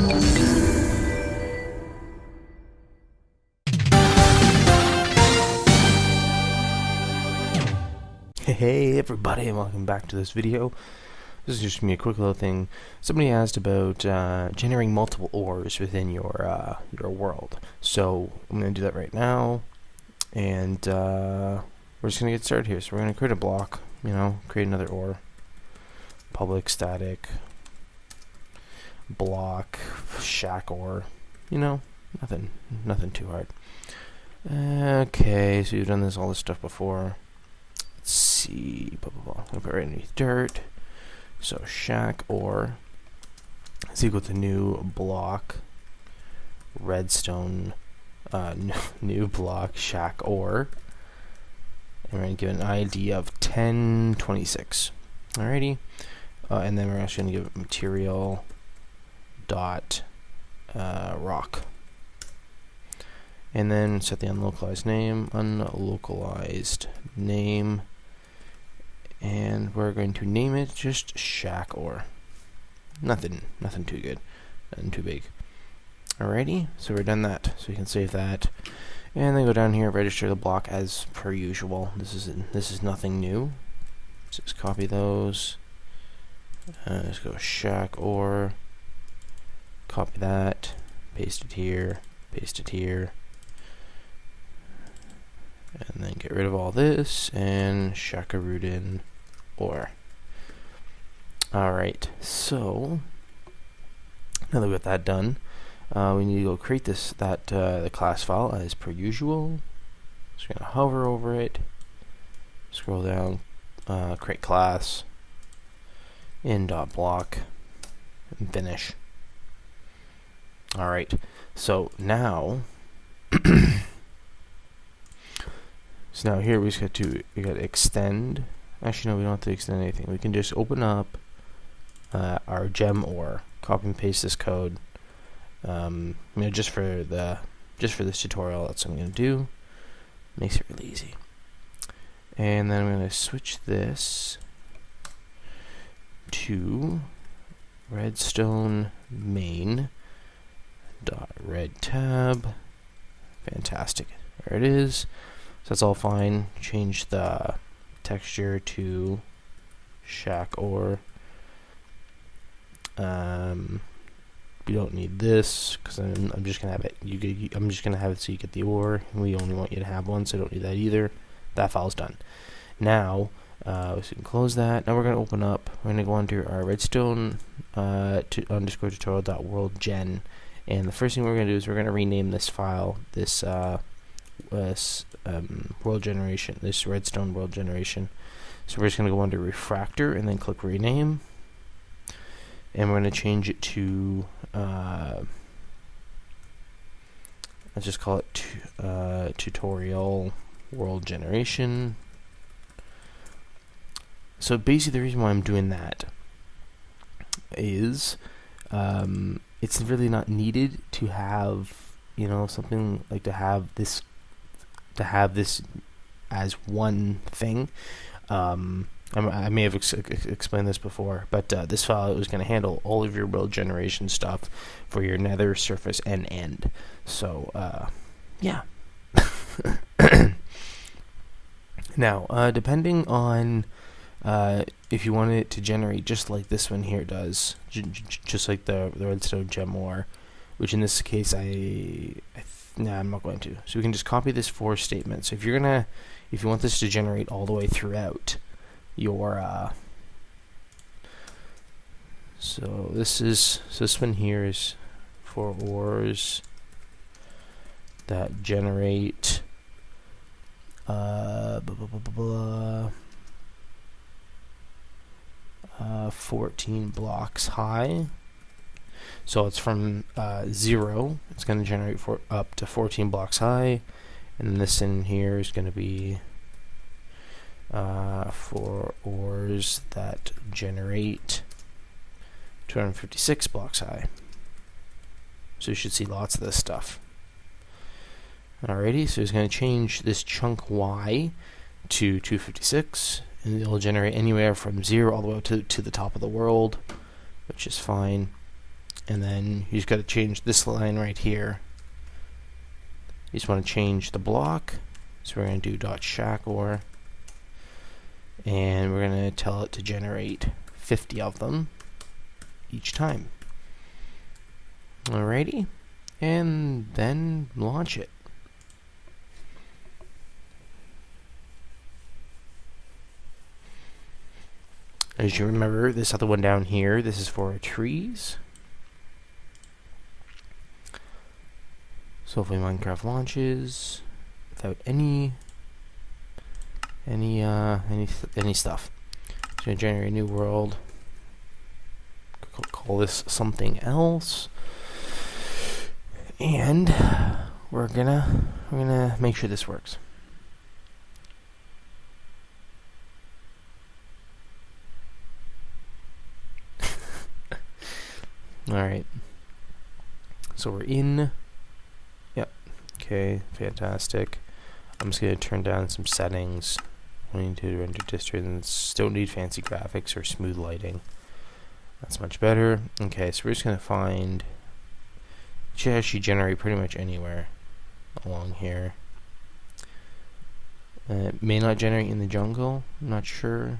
Hey everybody, and welcome back to this video. This is just going to be a quick little thing. Somebody asked about generating multiple ores within your world. So I'm going to do that right now, and we're just going to get started here. So we're going to create a block, create another ore. Public static block shack ore. Nothing too hard. Okay, so you've done all this stuff before. Let's see, blah, blah, blah. I'm going to put it right underneath dirt. So shack ore is equal to new block redstone, new block shack ore. And we're going to give it an ID of 1026. Alrighty. And then we're actually going to give it material dot rock. And then set the unlocalized name, and we're going to name it just shack ore. Nothing too good, nothing too big. Alrighty, so we're done that. So you can save that, and then go down here, register the block as per usual. This is nothing new. Just copy those. Let's go shack ore. Copy that. Paste it here. Paste it here. And then get rid of all this and Shakarudin ore. Alright, so now that we got that done, we need to go create the class file as per usual. Just gonna hover over it, scroll down, create class, in.block, and finish. Alright, so now so now here we got to extend. Actually, no, we don't have to extend anything. We can just open up our gem ore, copy and paste this code. Just for this tutorial, that's what I'm gonna do. Makes it really easy. And then I'm gonna switch this to redstone main dot red tab. Fantastic. There it is. So that's all fine. Change the texture to shack ore. You don't need this because I'm just gonna have it. I'm just gonna have it so you get the ore. We only want you to have one, so I don't need that either. That file's done. Now, so we can close that. Now we're gonna open up. We're gonna go into our redstone underscore tutorial.worldgen, and the first thing we're gonna do is we're gonna rename this file. This world generation, this redstone world generation. So we're just going to go under refractor and then click rename, and we're going to change it to let's just call it tutorial world generation. So basically the reason why I'm doing that is it's really not needed to have something like to have this as one thing. I may have explained this before, but this file is going to handle all of your world generation stuff for your nether, surface, and end. So, yeah. Now, depending on if you want it to generate just like this one here does, just like the redstone gem ore, which in this case I'm not going to. So we can just copy this for statement. So if you want this to generate all the way throughout your so this one here is for ores that generate 14 blocks high. So it's from 0, it's going to generate up to 14 blocks high, and this in here is going to be for ores that generate 256 blocks high. So you should see lots of this stuff. Alrighty, so it's going to change this chunk Y to 256, and it'll generate anywhere from 0 all the way to the top of the world, which is fine. And then you just got to change this line right here. You just want to change the block. So we're going to do .shackor. And we're going to tell it to generate 50 of them each time. Alrighty. And then launch it. As you remember, this other one down here, this is for trees. So hopefully Minecraft launches without any stuff. It's gonna generate a new world. Call this something else, and we're gonna make sure this works. All right. So we're in. Yep. Okay. Fantastic. I'm just gonna turn down some settings. I need to render distance. Don't need fancy graphics or smooth lighting. That's much better. Okay, so we're just gonna find. It should actually generate pretty much anywhere along here. It may not generate in the jungle. I'm not sure.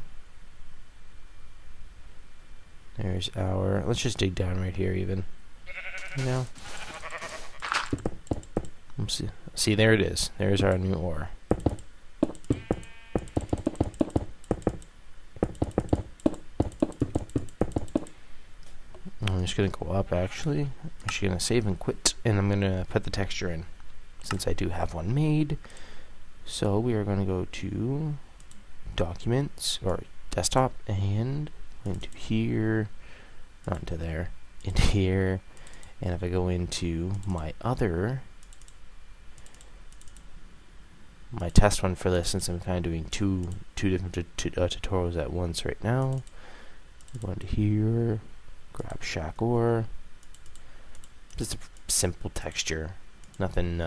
There's our. Let's just dig down right here, even. You know. Let's see. See, there it is. There's our new ore. I'm just gonna go up. Actually, I'm actually gonna save and quit, and I'm gonna put the texture in, since I do have one made. So we are gonna go to Documents or Desktop and into here, not into there, into here, and if I go into my test one for this, since I'm kind of doing two different tutorials at once right now, go into here, grab shackor. Just a simple texture, nothing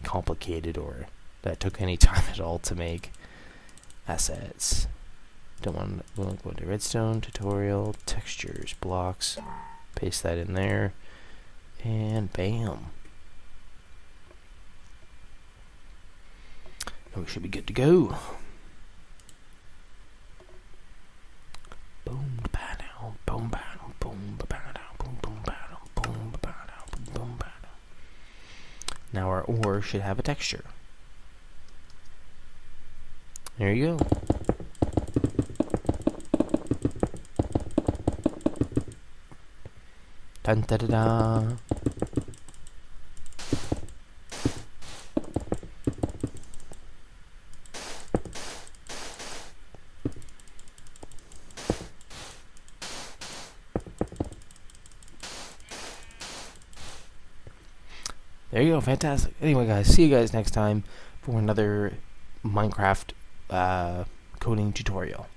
complicated or that took any time at all to make. Assets. Don't want to go into redstone, tutorial, textures, blocks, paste that in there, and bam. And we should be good to go. Boom, ba-down, boom, ba-down, boom, ba-down, boom, boom, ba-down, boom, ba-down, boom, ba-down. Now our ore should have a texture. There you go. Dun da da da. There you go, fantastic. Anyway, guys, see you guys next time for another Minecraft coding tutorial.